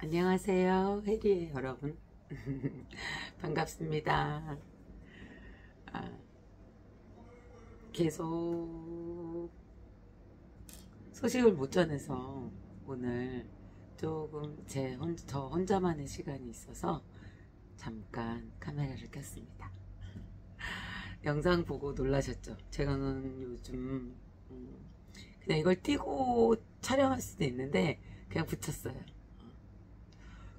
안녕하세요. 혜리예요, 여러분. 반갑습니다. 계속 소식을 못 전해서 오늘 조금 저 혼자만의 시간이 있어서 잠깐 카메라를 켰습니다. 영상 보고 놀라셨죠? 제가는 요즘 그냥 이걸 띄고 촬영할 수도 있는데 그냥 붙였어요.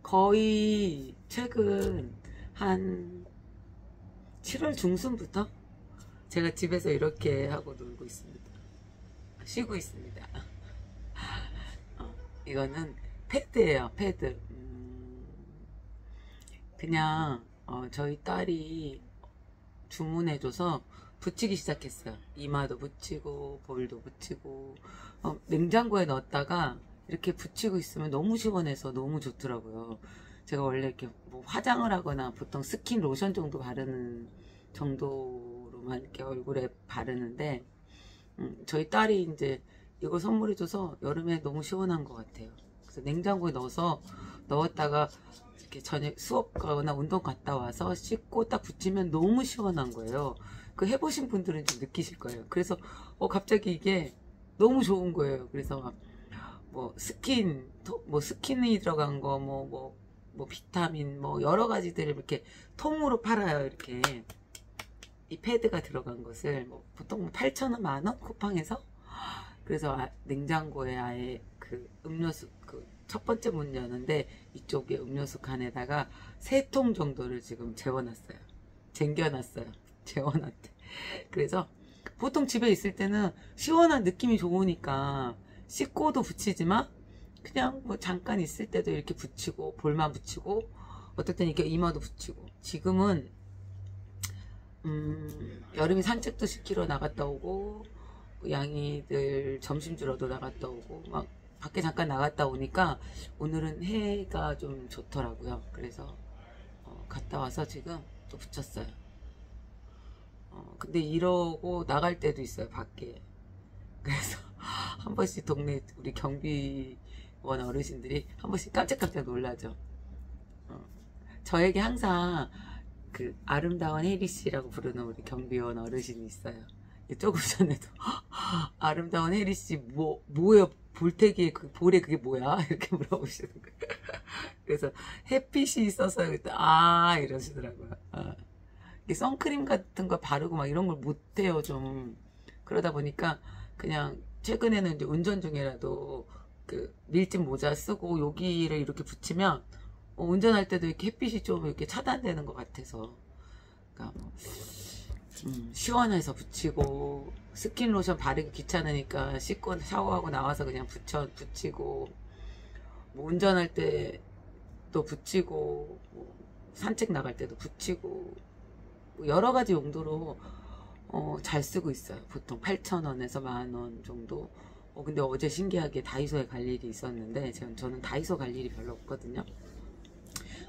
거의 최근 한 7월 중순부터 제가 집에서 이렇게 하고 놀고 있습니다. 쉬고 있습니다. 이거는 패드예요, 패드. 그냥 저희 딸이 주문해줘서 붙이기 시작했어요. 이마도 붙이고 볼도 붙이고 냉장고에 넣었다가 이렇게 붙이고 있으면 너무 시원해서 너무 좋더라고요. 제가 원래 이렇게 뭐 화장을 하거나 보통 스킨 로션 정도 바르는 정도로만 이렇게 얼굴에 바르는데 저희 딸이 이제 이거 선물해줘서 여름에 너무 시원한 것 같아요. 그래서 냉장고에 넣었다가 이렇게 저녁 수업 가거나 운동 갔다 와서 씻고 딱 붙이면 너무 시원한 거예요. 그 해보신 분들은 좀 느끼실 거예요. 그래서 갑자기 이게 너무 좋은 거예요. 그래서 뭐 스킨이 들어간 거, 뭐 비타민, 뭐 여러 가지들을 이렇게 통으로 팔아요. 이렇게 이 패드가 들어간 것을 뭐 보통 8,000원, 10,000원 쿠팡에서. 그래서 냉장고에 아예 그 음료수 첫 번째 문 여는데 이쪽에 음료수 칸에다가 3통 정도를 지금 재워놨어요. 쟁겨놨어요. 재워놨대. 그래서 보통 집에 있을 때는 시원한 느낌이 좋으니까 씻고도 붙이지만 그냥 뭐 잠깐 있을 때도 이렇게 붙이고 볼만 붙이고 어떨 땐 이렇게 이마도 붙이고. 지금은 여름에 산책도 시키러 나갔다 오고 양이들 점심 주러도 나갔다 오고 막 밖에 잠깐 나갔다 오니까 오늘은 해가 좀 좋더라고요. 그래서 갔다 와서 지금 또 붙였어요. 근데 이러고 나갈 때도 있어요, 밖에. 그래서 한 번씩 동네 우리 경비원 어르신들이 한 번씩 깜짝깜짝 놀라죠. 저에게 항상 그 아름다운 혜리씨라고 부르는 우리 경비원 어르신이 있어요. 조금 전에도 아름다운 혜리씨 뭐예요? 볼테기에 그 볼에 그게 뭐야? 이렇게 물어보시는 거예요. 그래서 햇빛이 있어서 이러시더라고요. 선크림 같은 거 바르고 막 이런 걸 못해요, 좀. 그러다 보니까 그냥 최근에는 이제 운전 중이라도 그 밀짚 모자 쓰고 여기를 이렇게 붙이면 운전할 때도 이렇게 햇빛이 좀 이렇게 차단되는 것 같아서. 그러니까 시원해서 붙이고 스킨 로션 바르기 귀찮으니까 씻고 샤워하고 나와서 그냥 붙이고 뭐 운전할 때도 붙이고 뭐 산책 나갈 때도 붙이고 뭐 여러 가지 용도로 잘 쓰고 있어요. 보통 8,000원에서 10,000원 정도. 근데 어제 신기하게 다이소에 갈 일이 있었는데 저는 다이소 갈 일이 별로 없거든요.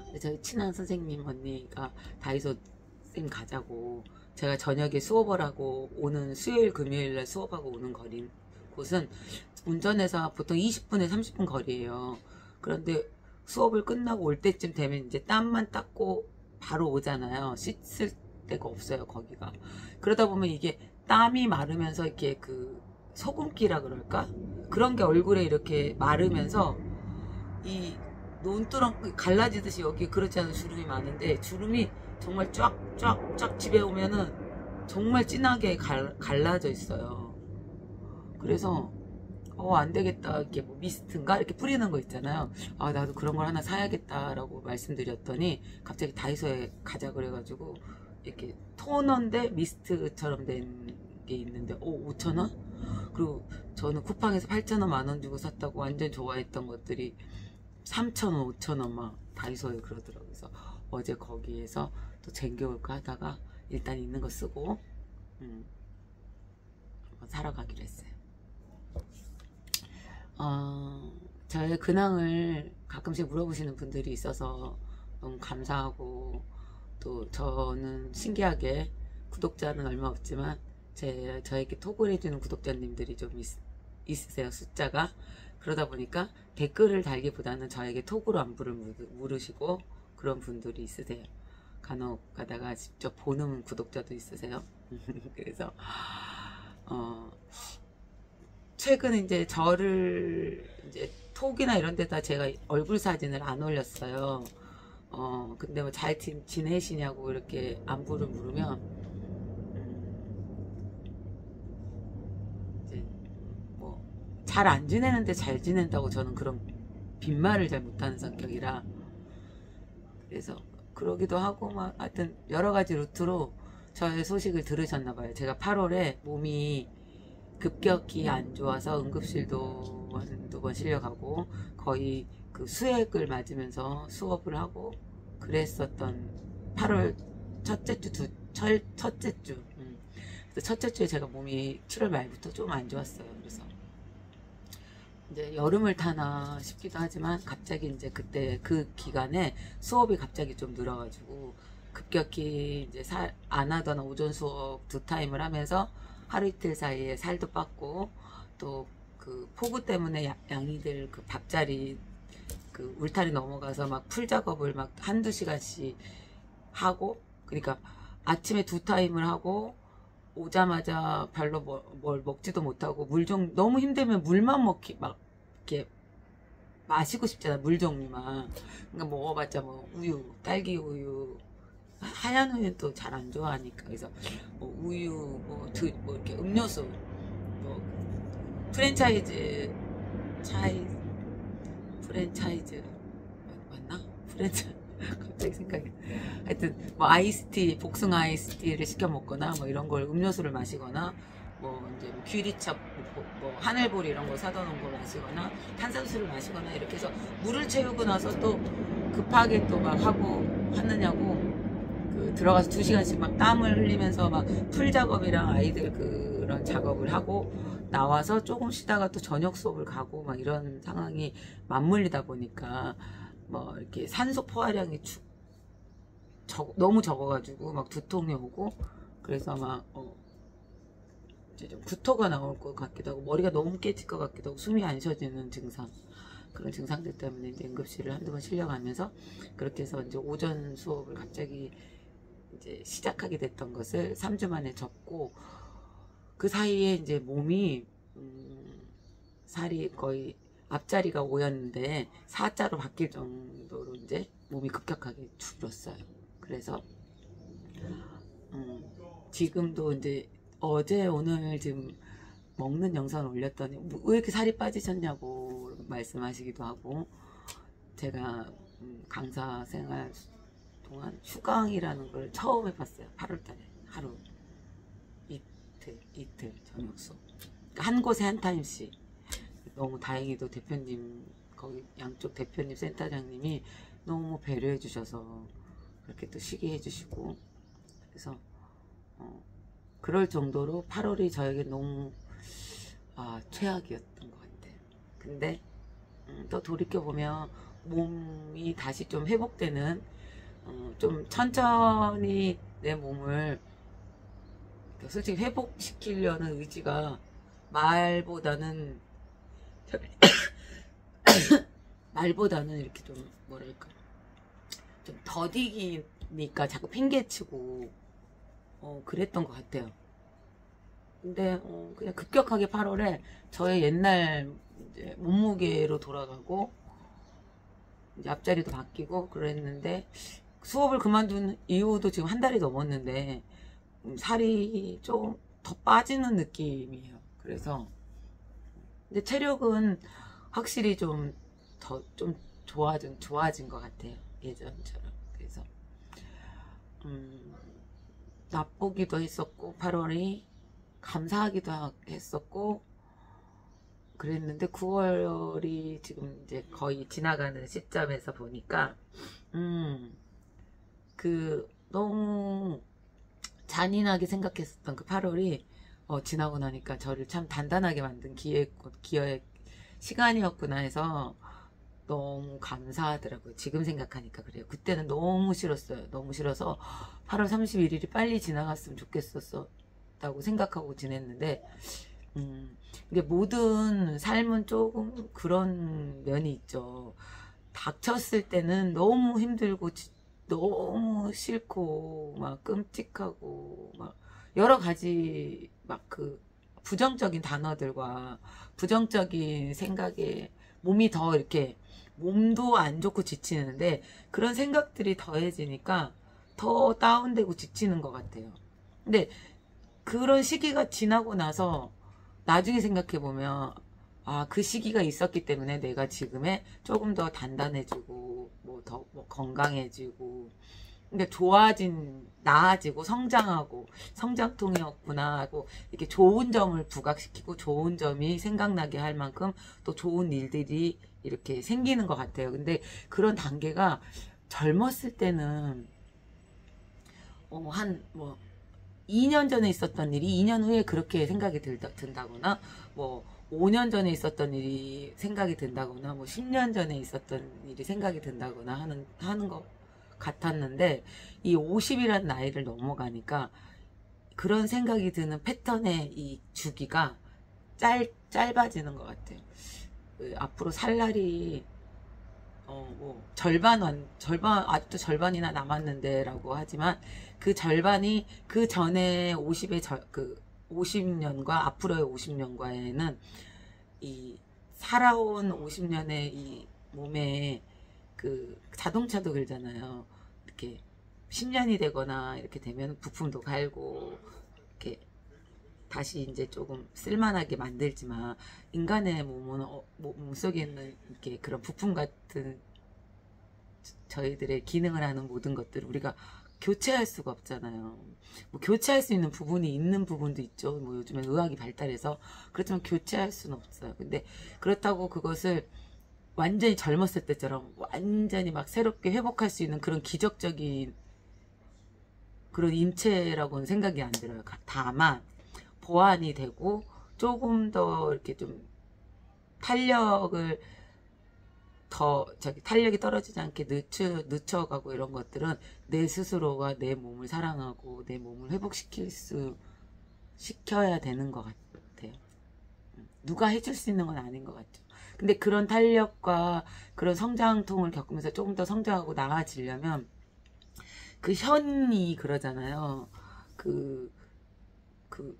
근데 저희 친한 선생님 언니가 다이소 쌤 가자고, 제가 저녁에 수업을 하고 오는 수요일 금요일날 수업하고 오는 곳은 운전해서 보통 20분에 30분 거리예요. 그런데 수업을 끝나고 올 때쯤 되면 이제 땀만 닦고 바로 오잖아요. 씻을 데가 없어요, 거기가. 그러다 보면 이게 땀이 마르면서 이렇게 그 소금기라 그럴까? 그런 게 얼굴에 이렇게 마르면서 이 논두렁 갈라지듯이 여기 그렇지 않은 주름이 많은데 주름이 정말 쫙 집에 오면은 정말 진하게 갈라져 있어요. 그래서 안 되겠다, 이렇게 뭐 미스트인가 이렇게 뿌리는 거 있잖아요. 나도 그런 걸 하나 사야겠다라고 말씀드렸더니 갑자기 다이소에 가자 그래가지고 이렇게 토너인데 미스트처럼 된 게 있는데 5,000원? 그리고 저는 쿠팡에서 8,000원 10,000원 주고 샀다고 완전 좋아했던 것들이 3,000원 5,000원 막 다이소에 그러더라고요. 그래서 어제 거기에서 또 쟁겨올까 하다가 일단 있는 거 쓰고 한번 사러 가기로 했어요. 저의 근황을 가끔씩 물어보시는 분들이 있어서 너무 감사하고, 또 저는 신기하게 구독자는 얼마 없지만 저에게 톡을 해주는 구독자님들이 좀 있으세요, 숫자가. 그러다 보니까 댓글을 달기보다는 저에게 톡으로 안부를 물으시고 그런 분들이 있으세요. 간혹 가다가 직접 보는 구독자도 있으세요. 그래서 최근 이제 저를 이제 톡이나 이런 데다 제가 얼굴 사진을 안 올렸어요. 근데 뭐 잘 지내시냐고 이렇게 안부를 물으면 이제 뭐 잘 안 지내는데 잘 지낸다고 저는 그런 빈말을 잘 못하는 성격이라 그래서 그러기도 하고 막 하여튼 여러 가지 루트로 저의 소식을 들으셨나 봐요. 제가 8월에 몸이 급격히 안 좋아서 응급실도 한두 번 실려가고 거의 그 수액을 맞으면서 수업을 하고 그랬었던 8월 첫째 주 첫째 주 첫째 주에 제가 몸이 7월 말부터 좀 안 좋았어요. 그래서 이제 여름을 타나 싶기도 하지만 갑자기 이제 그때 그 기간에 수업이 갑자기 좀 늘어가지고 급격히 이제 안 하던 오전 수업 2타임을 하면서 하루 이틀 사이에 살도 빠고 또 그 폭우 때문에 양이들 그 밥자리 그 울타리 넘어가서 막 풀 작업을 막 한두 시간씩 하고 그러니까 아침에 2타임을 하고 오자마자 별로 뭘 먹지도 못하고 물 좀 너무 힘들면 물만 먹기 막 이렇게 마시고 싶잖아. 물 종류만. 그러니까 먹어봤자 뭐 우유, 딸기 우유, 하얀 우유는 또 잘 안 좋아하니까 그래서 뭐 우유, 뭐 이렇게 음료수, 뭐 프랜차이즈 맞나? 갑자기 생각이 하여튼 뭐 아이스티 복숭아 아이스티를 시켜 먹거나 뭐 이런 걸 음료수를 마시거나 뭐 이제 뭐 귀리차 뭐 하늘보리 이런 거 사다 놓은 거 마시거나 탄산수를 마시거나 이렇게 해서 물을 채우고 나서 또 급하게 또 막 하고 하느냐고 그 들어가서 2시간씩 막 땀을 흘리면서 막 풀 작업이랑 아이들 그런 작업을 하고 나와서 조금 쉬다가 또 저녁 수업을 가고 막 이런 상황이 맞물리다 보니까 뭐 이렇게 산소 포화량이 너무 적어가지고 막 두통이 오고 그래서 막 이제 좀 구토가 나올 것 같기도 하고 머리가 너무 깨질 것 같기도 하고 숨이 안 쉬어지는 증상 그런 증상들 때문에 이제 응급실을 한두 번 실려가면서 그렇게 해서 이제 오전 수업을 갑자기 이제 시작하게 됐던 것을 3주 만에 접고 그 사이에 이제 몸이 살이 거의 앞자리가 5였는데 4자로 바뀔 정도로 이제 몸이 급격하게 줄었어요. 그래서 지금도 이제 어제 오늘 지금 먹는 영상을 올렸더니 왜 이렇게 살이 빠지셨냐고 말씀하시기도 하고 제가 강사 생활 동안 휴강이라는 걸 처음 해봤어요. 8월달에 하루 이틀 저녁 수업 그러니까 한 곳에 한 타임씩 너무 다행히도 대표님 거기 양쪽 대표님 센터장님이 너무 배려해 주셔서 그렇게 또 쉬게 해주시고 그래서 그럴 정도로 8월이 저에게 너무 최악이었던 것 같아요. 근데 또 돌이켜보면 몸이 다시 좀 회복되는 좀 천천히 내 몸을 솔직히 회복시키려는 의지가 말보다는 이렇게 좀 뭐랄까 좀 더디기니까 자꾸 핑계치고 그랬던 것 같아요. 근데 그냥 급격하게 8월에 저의 옛날 이제 몸무게로 돌아가고 이제 앞자리도 바뀌고 그랬는데 수업을 그만둔 이후도 지금 한 달이 넘었는데 살이 좀 더 빠지는 느낌이에요. 그래서 근데 체력은 확실히 좀 좋아진 것 같아요. 예전처럼. 그래서 나쁘기도 했었고 8월이 감사하기도 했었고 그랬는데 9월이 지금 이제 거의 지나가는 시점에서 보니까 그 너무 잔인하게 생각했었던 그 8월이 지나고 나니까 저를 참 단단하게 만든 기회의 시간이었구나 해서 너무 감사하더라고요. 지금 생각하니까 그래요. 그때는 너무 싫었어요. 너무 싫어서 8월 31일이 빨리 지나갔으면 좋겠었다고 생각하고 지냈는데 이게 모든 삶은 조금 그런 면이 있죠. 닥쳤을 때는 너무 힘들고 너무 싫고 막 끔찍하고 막 여러 가지 막 그 부정적인 단어들과 부정적인 생각에 몸이 더 이렇게 몸도 안 좋고 지치는데 그런 생각들이 더해지니까 더 다운되고 지치는 것 같아요. 근데 그런 시기가 지나고 나서 나중에 생각해 보면 아, 그 시기가 있었기 때문에 내가 지금의 조금 더 단단해지고 뭐 더 뭐 건강해지고 그러니까 나아지고 성장하고 성장통이었구나 하고 이렇게 좋은 점을 부각시키고 좋은 점이 생각나게 할 만큼 또 좋은 일들이 이렇게 생기는 것 같아요. 근데 그런 단계가 젊었을 때는 한 뭐 2년 전에 있었던 일이 2년 후에 그렇게 생각이 든다거나 뭐 5년 전에 있었던 일이 생각이 든다거나 뭐 10년 전에 있었던 일이 생각이 든다거나 하는 것 같았는데 이 50이라는 나이를 넘어가니까 그런 생각이 드는 패턴의 이 주기가 짧아지는 것 같아요. 앞으로 살 날이 뭐 아직도 절반이나 남았는데라고 하지만 그 절반이 그 전에 50년과 앞으로의 50년과에는 이 살아온 50년의 이 몸에 그 자동차도 그러잖아요. 이렇게 10년이 되거나 이렇게 되면 부품도 갈고 이렇게 다시 이제 조금 쓸만하게 만들지만 인간의 몸은 몸속에 있는 이렇게 그런 부품 같은 저희들의 기능을 하는 모든 것들을 우리가 교체할 수가 없잖아요. 뭐 교체할 수 있는 부분이 있는 부분도 있죠. 뭐 요즘엔 의학이 발달해서 그렇지만 교체할 수는 없어요. 근데 그렇다고 그것을 완전히 젊었을 때처럼 완전히 막 새롭게 회복할 수 있는 그런 기적적인 그런 인체라고는 생각이 안 들어요. 다만 보완이 되고 조금 더 이렇게 좀 탄력을 탄력이 떨어지지 않게 늦춰가고 이런 것들은 내 스스로가 내 몸을 사랑하고 내 몸을 시켜야 되는 것 같아요. 누가 해줄 수 있는 건 아닌 것 같죠. 근데 그런 탄력과 그런 성장통을 겪으면서 조금 더 성장하고 나아지려면 그 현이 그러잖아요.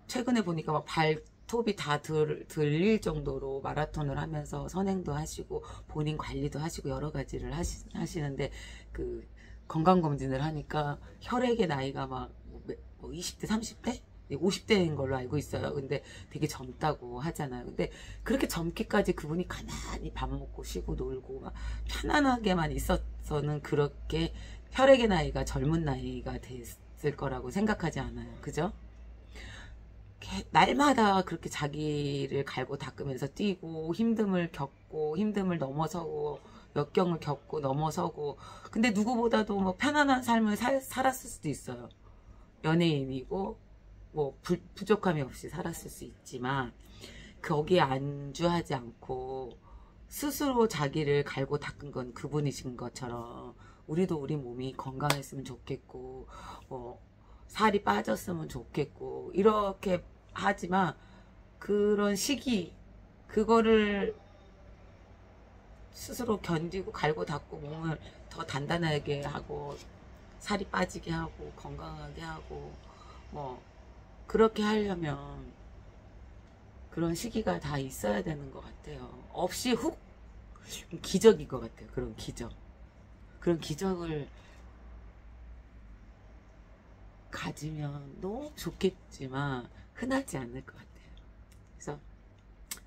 최근에 보니까 막 발톱이 다 들릴 정도로 마라톤을 하면서 선행도 하시고 본인 관리도 하시고 여러 가지를 하시는데 그 건강검진을 하니까 혈액의 나이가 막 20대, 30대? 50대인 걸로 알고 있어요. 근데 되게 젊다고 하잖아요. 근데 그렇게 젊기까지 그분이 가만히 밥 먹고 쉬고 놀고 막 편안하게만 있었서는 그렇게 혈액의 나이가 젊은 나이가 됐을 거라고 생각하지 않아요. 그죠? 날마다 그렇게 자기를 갈고 닦으면서 뛰고 힘듦을 넘어서고 역경을 겪고 넘어서고 근데 누구보다도 뭐 편안한 삶을 살았을 수도 있어요. 연예인이고 뭐 부족함이 없이 살았을 수 있지만 거기에 안주하지 않고 스스로 자기를 갈고 닦은 건 그분이신 것처럼 우리도 우리 몸이 건강했으면 좋겠고 살이 빠졌으면 좋겠고 이렇게 하지만 그런 시기 그거를 스스로 견디고 갈고 닦고 몸을 더 단단하게 하고 살이 빠지게 하고 건강하게 하고 뭐 그렇게 하려면 그런 시기가 다 있어야 되는 것 같아요. 없이 기적인 것 같아요. 그런 기적을 가지면 너무 좋겠지만 흔하지 않을 것 같아요. 그래서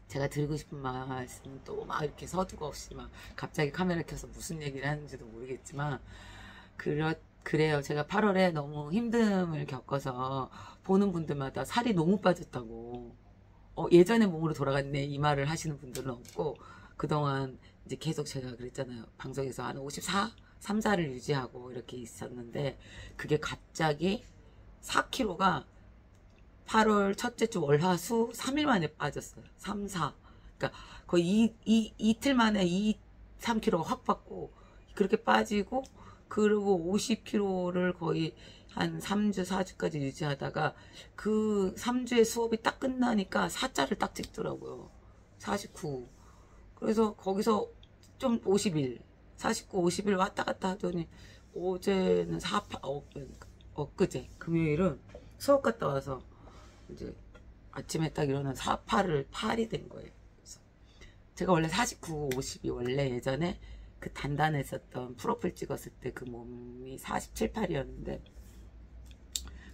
제가 드리고 싶은 말씀은 또 막 이렇게 서두가 없이 막 갑자기 카메라 켜서 무슨 얘기를 하는지도 모르겠지만 그래요. 제가 8월에 너무 힘듦을 겪어서 보는 분들마다 살이 너무 빠졌다고 예전의 몸으로 돌아갔네 이 말을 하시는 분들은 없고 그동안 이제 계속 제가 그랬잖아요. 방송에서 한 54, 3, 4를 유지하고 이렇게 있었는데 그게 갑자기 4kg가 8월 첫째 주 월화수 3일 만에 빠졌어요. 3, 4. 그러니까 거의 이틀 만에 3kg가 확 빠고 그렇게 빠지고 그리고 50kg를 거의 한 3주, 4주까지 유지하다가 그 3주의 수업이 딱 끝나니까 4자를 딱 찍더라고요. 49. 그래서 거기서 좀 50일, 49, 50일 왔다 갔다 하더니 어제는 48, 엊그제 금요일은 수업 갔다 와서 이제 아침에 딱 일어나 48을 8이 된 거예요. 그래서 제가 원래 49, 50이 원래 예전에 그 단단했었던 프로필 찍었을 때 그 몸이 47, 8이었는데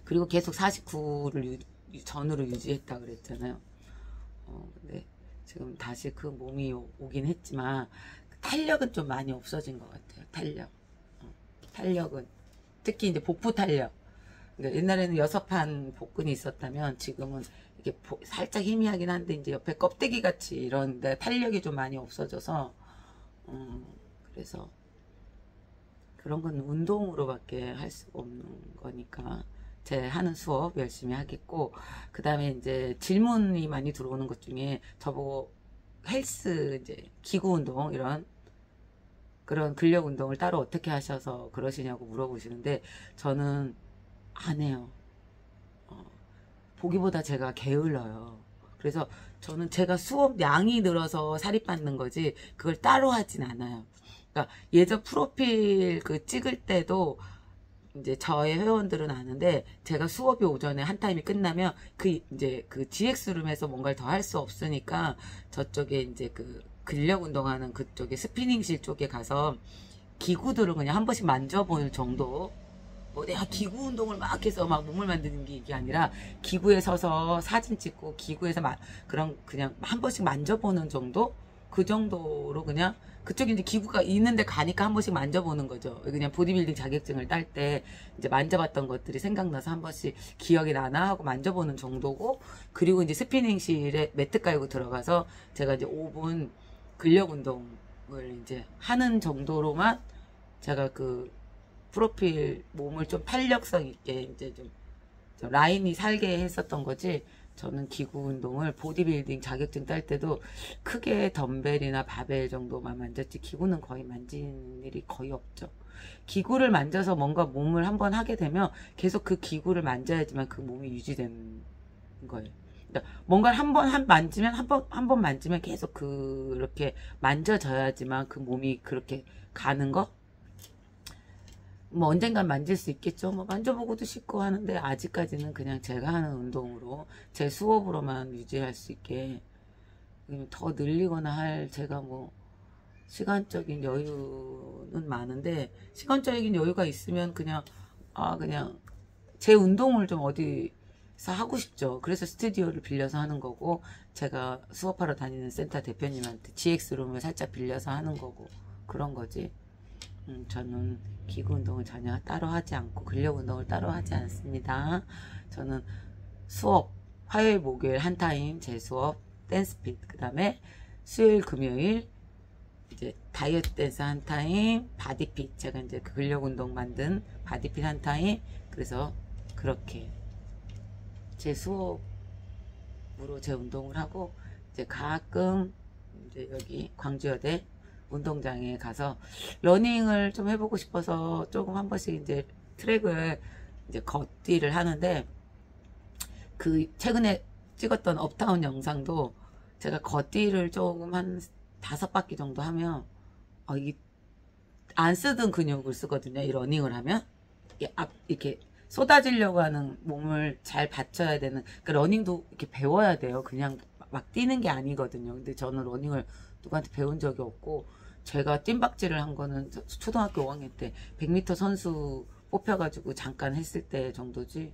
그리고 계속 49를 전으로 유지했다 그랬잖아요. 근데 지금 다시 그 몸이 오긴 했지만 탄력은 좀 많이 없어진 것 같아요. 탄력은 특히 이제 복부 탄력. 그러니까 옛날에는 6판 복근이 있었다면 지금은 이게 살짝 희미하긴 한데 이제 옆에 껍데기 같이 이런데 탄력이 좀 많이 없어져서 그래서 그런 건 운동으로밖에 할 수가 없는 거니까 제 하는 수업 열심히 하겠고, 그 다음에 이제 질문이 많이 들어오는 것 중에 저보고 헬스 이제 기구 운동 이런 그런 근력 운동을 따로 어떻게 하셔서 그러시냐고 물어보시는데 저는 안 해요. 보기보다 제가 게을러요. 그래서 저는 제가 수업 양이 늘어서 살이 빠는 거지 그걸 따로 하진 않아요. 그러니까 예전 프로필 그 찍을 때도 이제 저의 회원들은 아는데 제가 수업이 오전에 한 타임이 끝나면 이제 그 GX룸에서 뭔가를 더 할 수 없으니까 저쪽에 이제 그 근력 운동하는 그쪽에 스피닝실 쪽에 가서 기구들을 그냥 한 번씩 만져볼 정도. 뭐 내가 기구 운동을 막 해서 막 몸을 만드는 게 이게 아니라 기구에 서서 사진 찍고 기구에서 그런 그냥 한 번씩 만져보는 정도? 그 정도로 그냥 그쪽에 이제 기구가 있는데 가니까 한 번씩 만져보는 거죠. 그냥 보디빌딩 자격증을 딸 때 이제 만져봤던 것들이 생각나서 한 번씩 기억이 나나 하고 만져보는 정도고, 그리고 이제 스피닝실에 매트 깔고 들어가서 제가 이제 5분 근력 운동을 이제 하는 정도로만 제가 그 프로필 몸을 좀 탄력성 있게 이제 좀 라인이 살게 했었던 거지. 저는 기구 운동을 보디빌딩 자격증 딸 때도 크게 덤벨이나 바벨 정도만 만졌지 기구는 거의 만진 일이 거의 없죠. 기구를 만져서 뭔가 몸을 한번 하게 되면 계속 그 기구를 만져야지만 그 몸이 유지되는 거예요. 그러니까 뭔가를 한 번 만지면 계속 그렇게 만져져야지만 그 몸이 그렇게 가는 거? 뭐 언젠간 만질 수 있겠죠. 뭐 만져보고도 싶고 하는데 아직까지는 그냥 제가 하는 운동으로 제 수업으로만 유지할 수 있게 더 늘리거나 할 제가 뭐 시간적인 여유는 많은데, 시간적인 여유가 있으면 그냥 제 운동을 좀 어디서 하고 싶죠. 그래서 스튜디오를 빌려서 하는 거고, 제가 수업하러 다니는 센터 대표님한테 GX룸을 살짝 빌려서 하는 거고 그런 거지. 저는 기구 운동을 전혀 따로 하지 않고 근력 운동을 따로 하지 않습니다. 저는 수업 화요일 목요일 한 타임 제 수업 댄스핏, 그 다음에 수요일 금요일 이제 다이어트 댄스 한 타임, 바디핏, 제가 이제 근력 운동 만든 바디핏 한 타임. 그래서 그렇게 제 수업으로 제 운동을 하고, 이제 가끔 이제 여기 광주여대 운동장에 가서 러닝을 좀 해보고 싶어서 조금 한 번씩 이제 트랙을 이제 걷기를 하는데, 그 최근에 찍었던 업다운 영상도 제가 걷기를 조금 한 5바퀴 정도 하면 이게 안 쓰던 근육을 쓰거든요. 이 러닝을 하면 이렇게 쏟아지려고 하는 몸을 잘 받쳐야 되는, 그 러닝도 이렇게 배워야 돼요. 그냥 막 뛰는 게 아니거든요. 근데 저는 러닝을 누구한테 배운 적이 없고, 제가 뜀박질을 한 거는 초등학교 5학년 때 100m 선수 뽑혀가지고 잠깐 했을 때 정도지,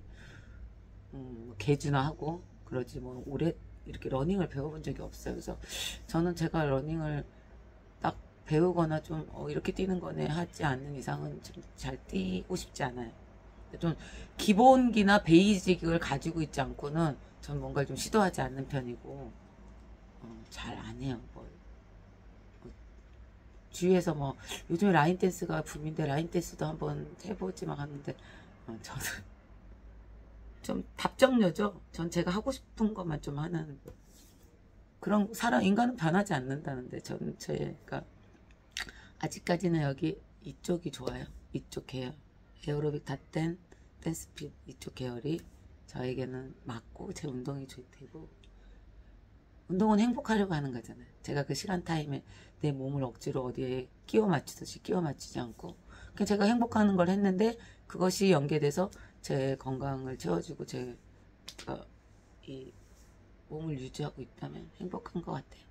개주나 하고 그러지 뭐 오래 이렇게 러닝을 배워본 적이 없어요. 그래서 저는 제가 러닝을 딱 배우거나 좀 이렇게 뛰는 거네 하지 않는 이상은 좀 잘 뛰고 싶지 않아요. 좀 기본기나 베이직을 가지고 있지 않고는 전 뭔가를 좀 시도하지 않는 편이고 잘 안 해요. 주위에서 뭐 요즘에 라인 댄스가 붐인데 라인 댄스도 한번 해보지 막 하는데 저는 좀 답정녀죠. 전 제가 하고 싶은 것만 좀 하는 그런 인간은 변하지 않는다는데, 전 제가 아직까지는 여기 이쪽이 좋아요. 이쪽 계열 에어로빅 닷댄 댄스핏 이쪽 계열이 저에게는 맞고 제 운동이 되고, 운동은 행복하려고 하는 거잖아요. 제가 그 시간 타임에 내 몸을 억지로 어디에 끼워 맞추듯이 끼워 맞추지 않고 그냥 제가 행복하는 걸 했는데 그것이 연계돼서 제 건강을 채워주고 제가 이 몸을 유지하고 있다면 행복한 것 같아요.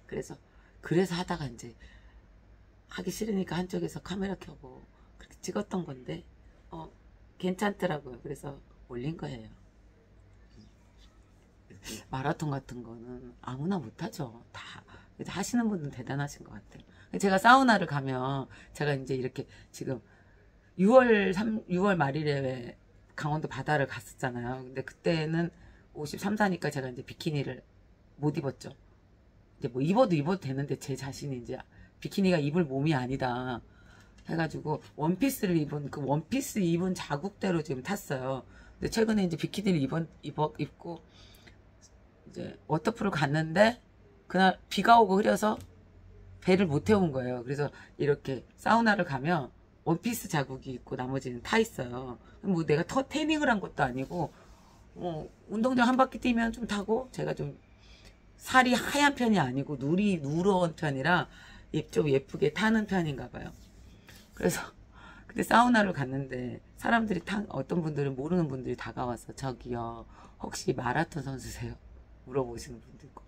그래서 하다가 이제 하기 싫으니까 한쪽에서 카메라 켜고 그렇게 찍었던 건데 괜찮더라고요. 그래서 올린 거예요. 마라톤 같은 거는 아무나 못하죠. 다 하시는 분들은 대단하신 것 같아요. 제가 사우나를 가면 제가 이제 이렇게 지금 6월 말일에 강원도 바다를 갔었잖아요. 근데 그때는 53, 4니까 제가 이제 비키니를 못 입었죠. 이제 뭐 입어도 되는데 제 자신이 이제 비키니가 입을 몸이 아니다 해가지고 원피스를 입은 그 원피스 입은 자국대로 지금 탔어요. 근데 최근에 이제 비키니를 입고 이제 워터풀을 갔는데 그날 비가 오고 흐려서 배를 못 태운 거예요. 그래서 이렇게 사우나를 가면 원피스 자국이 있고 나머지는 타 있어요. 뭐 내가 태닝을 한 것도 아니고 운동장 한 바퀴 뛰면 좀 타고 제가 좀 살이 하얀 편이 아니고 누런 편이라 좀 예쁘게 타는 편인가 봐요. 그래서 그때 사우나를 갔는데 사람들이 어떤 분들은 모르는 분들이 다가와서 저기요 혹시 마라톤 선수세요? 물어보시는 분도 있고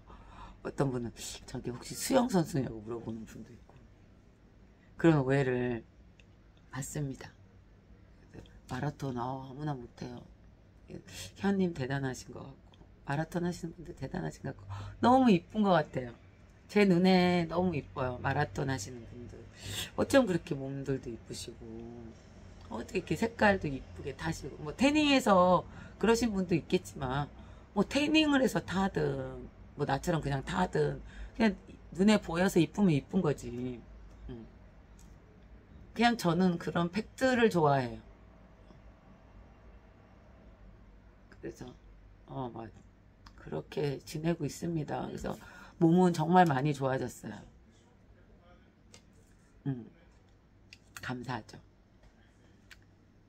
어떤 분은 저기 혹시 수영 선수냐고 물어보는 분도 있고 그런 오해를 받습니다. 마라톤 아무나 못해요. 현님 대단하신 것 같고 마라톤 하시는 분들 대단하신 것 같고 너무 이쁜 것 같아요. 제 눈에 너무 이뻐요. 마라톤 하시는 분들 어쩜 그렇게 몸들도 이쁘시고 어떻게 이렇게 색깔도 이쁘게 타시고 뭐 태닝해서 그러신 분도 있겠지만 뭐 태닝을 해서 타든 뭐 나처럼 그냥 타든 그냥 눈에 보여서 이쁘면 이쁜 거지. 그냥 저는 그런 팩트를 좋아해요. 그래서 그렇게 지내고 있습니다. 그래서 몸은 정말 많이 좋아졌어요. 감사하죠.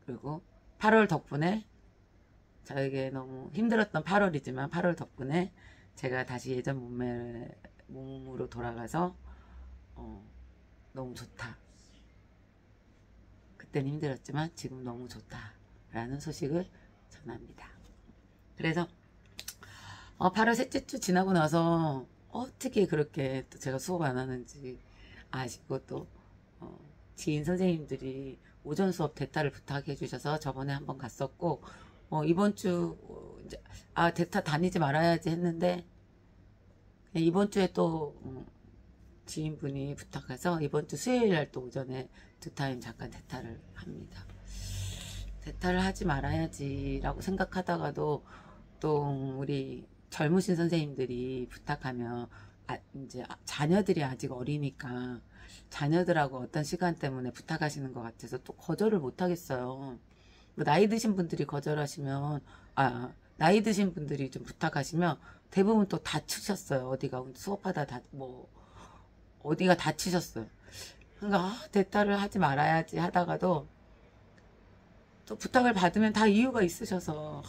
그리고 8월 덕분에 저에게 너무 힘들었던 8월이지만 8월 덕분에 제가 다시 예전 몸으로 돌아가서 너무 좋다. 그땐 힘들었지만 지금 너무 좋다라는 소식을 전합니다. 그래서 8월 셋째 주 지나고 나서 어떻게 그렇게 또 제가 수업 안 하는지 아시고 또 지인 선생님들이 오전 수업 대타를 부탁해 주셔서 저번에 한번 갔었고 이번 주 이제 대타 다니지 말아야지 했는데 이번 주에 또 지인분이 부탁해서 이번 주 수요일 날 또 오전에 2타임 잠깐 대타를 합니다. 대타를 하지 말아야지 라고 생각하다가도 또 우리 젊으신 선생님들이 부탁하면 이제 자녀들이 아직 어리니까 자녀들하고 어떤 시간 때문에 부탁하시는 것 같아서 또 거절을 못 하겠어요. 뭐 나이 드신 분들이 거절하시면 나이 드신 분들이 좀 부탁하시면 대부분 또 다치셨어요. 어디가 수업하다 어디가 다치셨어요. 그러니까 대타를 하지 말아야지 하다가도 또 부탁을 받으면 다 이유가 있으셔서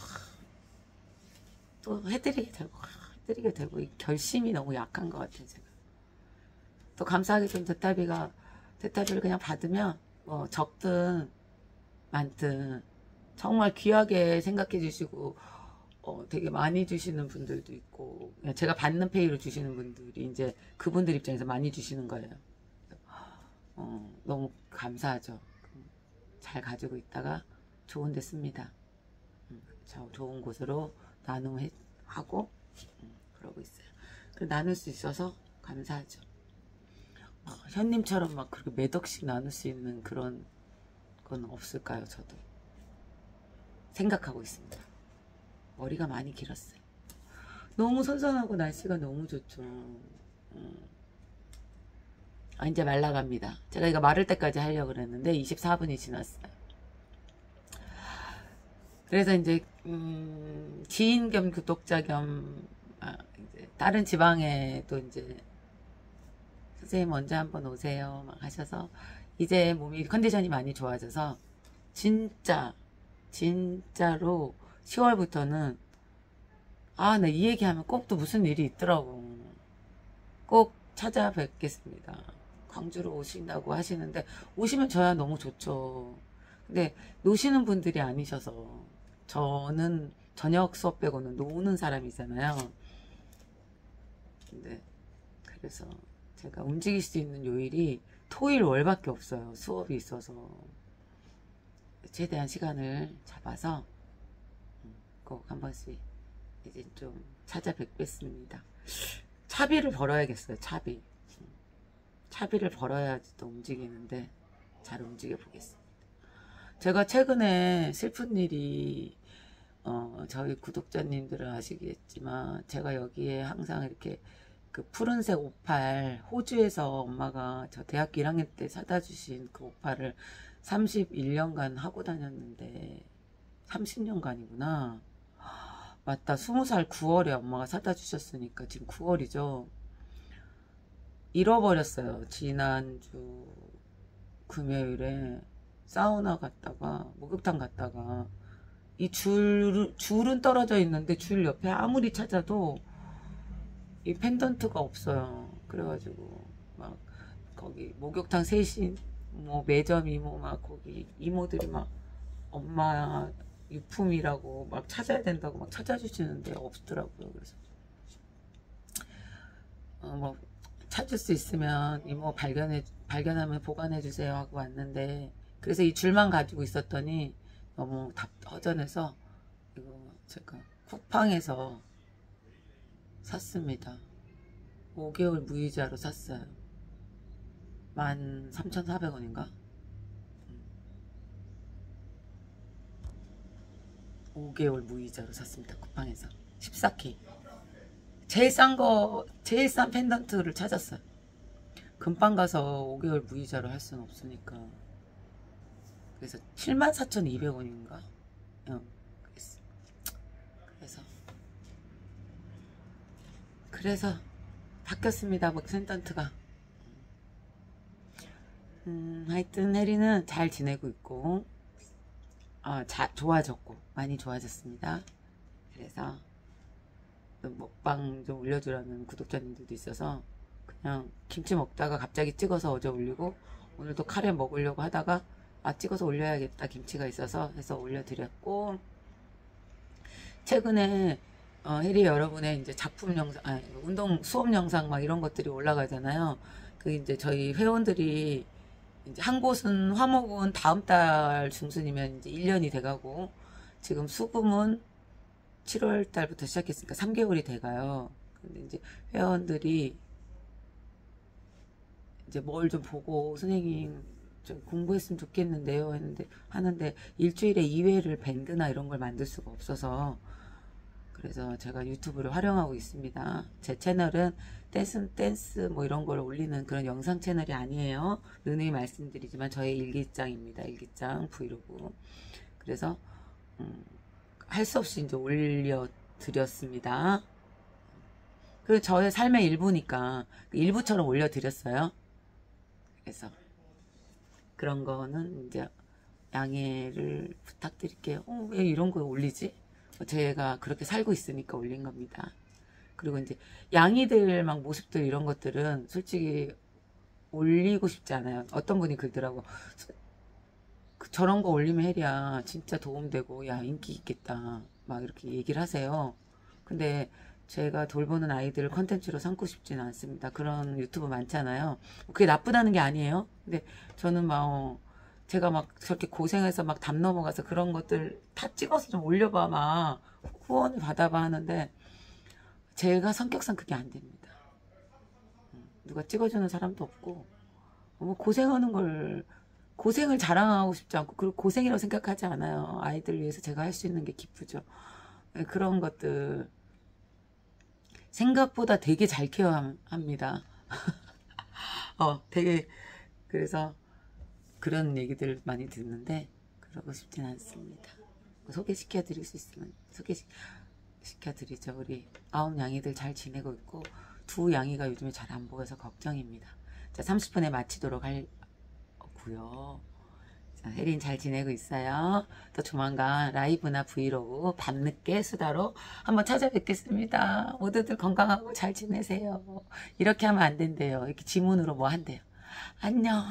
또 해드리게 되고 이 결심이 너무 약한 것 같아요. 제가 또 감사하게 좀 대타비를 그냥 받으면 뭐 적든 많든 정말 귀하게 생각해 주시고 되게 많이 주시는 분들도 있고 그냥 제가 받는 페이로 주시는 분들이 이제 그분들 입장에서 많이 주시는 거예요. 너무 감사하죠. 잘 가지고 있다가 좋은 데 씁니다. 좋은 곳으로 나눔하고 그러고 있어요. 나눌 수 있어서 감사하죠. 현님처럼 막 그렇게 몇 억씩 나눌 수 있는 그런 건 없을까요? 저도 생각하고 있습니다. 머리가 많이 길었어요. 너무 선선하고 날씨가 너무 좋죠. 이제 말라갑니다. 제가 이거 마를 때까지 하려고 그랬는데 24분이 지났어요. 그래서 이제 지인 겸 구독자 겸 이제 다른 지방에 또 이제 선생님 먼저 한번 오세요 막 하셔서 이제 몸이 컨디션이 많이 좋아져서 진짜 진짜로 10월부터는 나 이 얘기하면 꼭 또 무슨 일이 있더라고. 꼭 찾아뵙겠습니다. 광주로 오신다고 하시는데 오시면 저야 너무 좋죠. 근데 노시는 분들이 아니셔서 저는 저녁 수업 빼고는 노는 사람이잖아요. 근데 그래서 제가 움직일 수 있는 요일이 토일 월밖에 없어요. 수업이 있어서 최대한 시간을 잡아서 꼭 한 번씩 이제 좀 찾아뵙겠습니다. 차비를 벌어야겠어요. 차비를 벌어야지 또 움직이는데 잘 움직여 보겠습니다. 제가 최근에 슬픈 일이 저희 구독자님들은 아시겠지만 제가 여기에 항상 이렇게 그 푸른색 오팔 호주에서 엄마가 저 대학교 1학년 때 사다 주신 그 오팔을 31년간 하고 다녔는데 30년간이구나. 맞다. 20살 9월에 엄마가 사다 주셨으니까 지금 9월이죠. 잃어버렸어요. 지난주 금요일에 사우나 갔다가 목욕탕 갔다가 이 줄은 떨어져 있는데 줄 옆에 아무리 찾아도 이 펜던트가 없어요. 그래가지고 막 거기 목욕탕 셋이 뭐 매점 이모 막 거기 이모들이 막 엄마 유품이라고 막 찾아야 된다고 막 찾아주시는데 없더라고요. 그래서 뭐 찾을 수 있으면 이모 발견하면 보관해 주세요 하고 왔는데 그래서 이 줄만 가지고 있었더니 너무 허전해서 이거 제가 쿠팡에서 샀습니다. 5개월 무이자로 샀어요. 13,400원인가? 5개월 무이자로 샀습니다. 쿠팡에서 14K 제일 싼 펜던트를 찾았어요. 금방 가서 5개월 무이자로 할 수는 없으니까 그래서 74,200원인가? 그래서 바뀌었습니다. 뭐 펜던트가 하여튼 혜리는 잘 지내고 있고 좋아졌고 많이 좋아졌습니다. 그래서 먹방 좀 올려주라는 구독자님들도 있어서 그냥 김치 먹다가 갑자기 찍어서 어제 올리고 오늘도 카레 먹으려고 하다가 찍어서 올려야겠다 김치가 있어서 해서 올려드렸고 최근에 혜리 여러분의 이제 작품 영상 운동 수업 영상 막 이런 것들이 올라가잖아요. 그 이제 저희 회원들이 이제 한 곳은 화목은 다음 달 중순이면 이제 1년이 돼가고 지금 수금은 7월 달부터 시작했으니까 3개월이 돼가요. 근데 이제 회원들이 이제 뭘 좀 보고 선생님 좀 공부했으면 좋겠는데요 하는데 일주일에 2회를 밴드나 이런 걸 만들 수가 없어서 그래서 제가 유튜브를 활용하고 있습니다. 제 채널은 댄스 뭐 이런 걸 올리는 그런 영상 채널이 아니에요. 누누이 말씀드리지만 저의 일기장입니다. 일기장 브이로그. 그래서 할 수 없이 이제 올려드렸습니다. 그 저의 삶의 일부니까 일부처럼 올려드렸어요. 그래서 그런 거는 이제 양해를 부탁드릴게요. 왜 이런 거 올리지? 제가 그렇게 살고 있으니까 올린 겁니다. 그리고 이제 양이들 막 모습들 이런 것들은 솔직히 올리고 싶지 않아요. 어떤 분이 그러더라고. 저런 거 올리면 혜리야 진짜 도움되고 야 인기 있겠다 막 이렇게 얘기를 하세요. 근데 제가 돌보는 아이들을 컨텐츠로 삼고 싶지는 않습니다. 그런 유튜브 많잖아요. 그게 나쁘다는 게 아니에요. 근데 저는 막 제가 막 저렇게 고생해서 막 담 넘어가서 그런 것들 다 찍어서 좀 올려봐 막 후원을 받아봐 하는데 제가 성격상 그게 안 됩니다. 누가 찍어주는 사람도 없고 뭐 고생하는 걸 고생을 자랑하고 싶지 않고 그리고 고생이라고 생각하지 않아요. 아이들 위해서 제가 할 수 있는 게 기쁘죠. 그런 것들 생각보다 되게 잘 케어합니다. 되게 그래서 그런 얘기들 많이 듣는데 그러고 싶진 않습니다. 소개시켜 드릴 수 있으면 소개시켜 드리죠. 우리 9양이들 잘 지내고 있고 2양이가 요즘에 잘 안 보여서 걱정입니다. 자 30분에 마치도록 하고요. 혜린 잘 지내고 있어요. 또 조만간 라이브나 브이로그 밤늦게 수다로 한번 찾아뵙겠습니다. 모두들 건강하고 잘 지내세요. 이렇게 하면 안 된대요. 이렇게 지문으로 뭐 한대요. 안녕.